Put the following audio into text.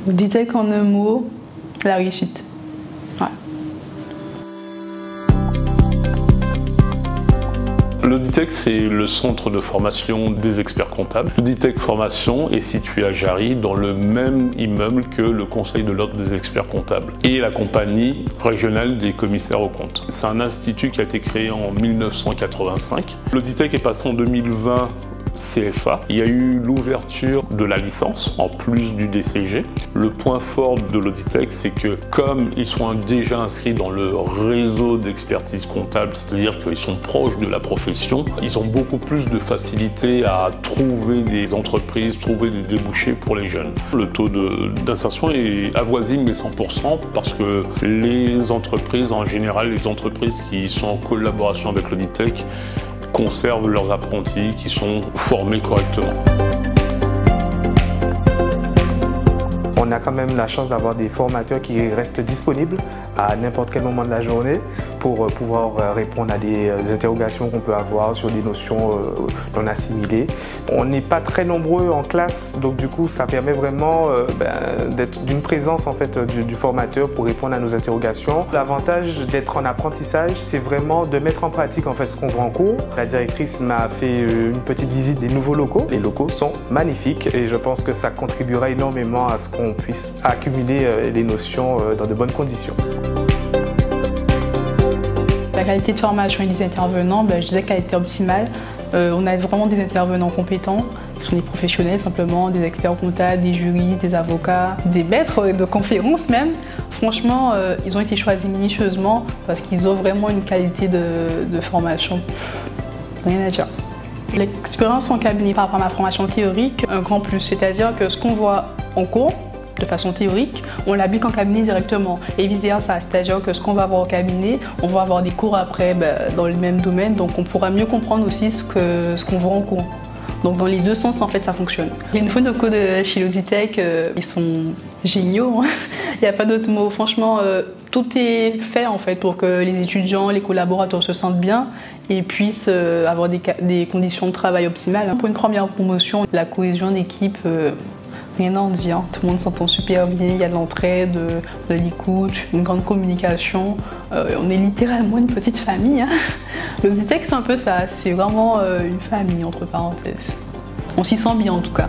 L'auditech en un mot, la réussite. Ouais. L'Auditech, c'est le centre de formation des experts comptables. L'Auditech Formation est situé à Jarry, dans le même immeuble que le Conseil de l'Ordre des experts comptables et la compagnie régionale des commissaires aux comptes. C'est un institut qui a été créé en 1985. L'Auditech est passé en 2020 CFA. Il y a eu l'ouverture de la licence en plus du DCG. Le point fort de l'Auditech, c'est que comme ils sont déjà inscrits dans le réseau d'expertise comptable, c'est-à-dire qu'ils sont proches de la profession, ils ont beaucoup plus de facilité à trouver des entreprises, trouver des débouchés pour les jeunes. Le taux d'insertion avoisine les 100% parce que les entreprises, en général, les entreprises qui sont en collaboration avec l'Auditech, conservent leurs apprentis qui sont formés correctement. On a quand même la chance d'avoir des formateurs qui restent disponibles à n'importe quel moment de la journée pour pouvoir répondre à des interrogations qu'on peut avoir sur des notions non assimilées. On n'est pas très nombreux en classe, donc du coup ça permet vraiment d'être d'une présence en fait du formateur pour répondre à nos interrogations. L'avantage d'être en apprentissage, c'est vraiment de mettre en pratique en fait ce qu'on voit en cours. La directrice m'a fait une petite visite des nouveaux locaux. Les locaux sont magnifiques et je pense que ça contribuera énormément à ce qu'on puisse accumuler les notions dans de bonnes conditions. La qualité de formation et des intervenants, je disais qu'elle était optimale. On a vraiment des intervenants compétents, qui sont des professionnels simplement, des experts comptables, des juristes, des avocats, des maîtres de conférences même. Franchement, ils ont été choisis minutieusement parce qu'ils ont vraiment une qualité de formation. Rien à dire. L'expérience en cabinet par rapport à ma formation théorique, un grand plus, c'est-à-dire que ce qu'on voit en cours, de façon théorique, on l'applique en cabinet directement et vice-versa, c'est-à-dire que ce qu'on va avoir au cabinet, on va avoir des cours après dans le même domaine, donc on pourra mieux comprendre aussi ce qu'on voit en cours. Donc dans les deux sens, en fait, ça fonctionne. Les nouveaux locaux de chez l'Auditech, ils sont géniaux, hein. Il n'y a pas d'autre mot. Franchement, tout est fait en fait pour que les étudiants, les collaborateurs se sentent bien et puissent avoir des conditions de travail optimales. Pour une première promotion, la cohésion d'équipe, rien à en dire, tout le monde s'entend super bien, il y a de l'entraide, de l'écoute, une grande communication. On est littéralement une petite famille. Hein. L'Auditech, c'est un peu ça, c'est vraiment une famille entre parenthèses. On s'y sent bien en tout cas.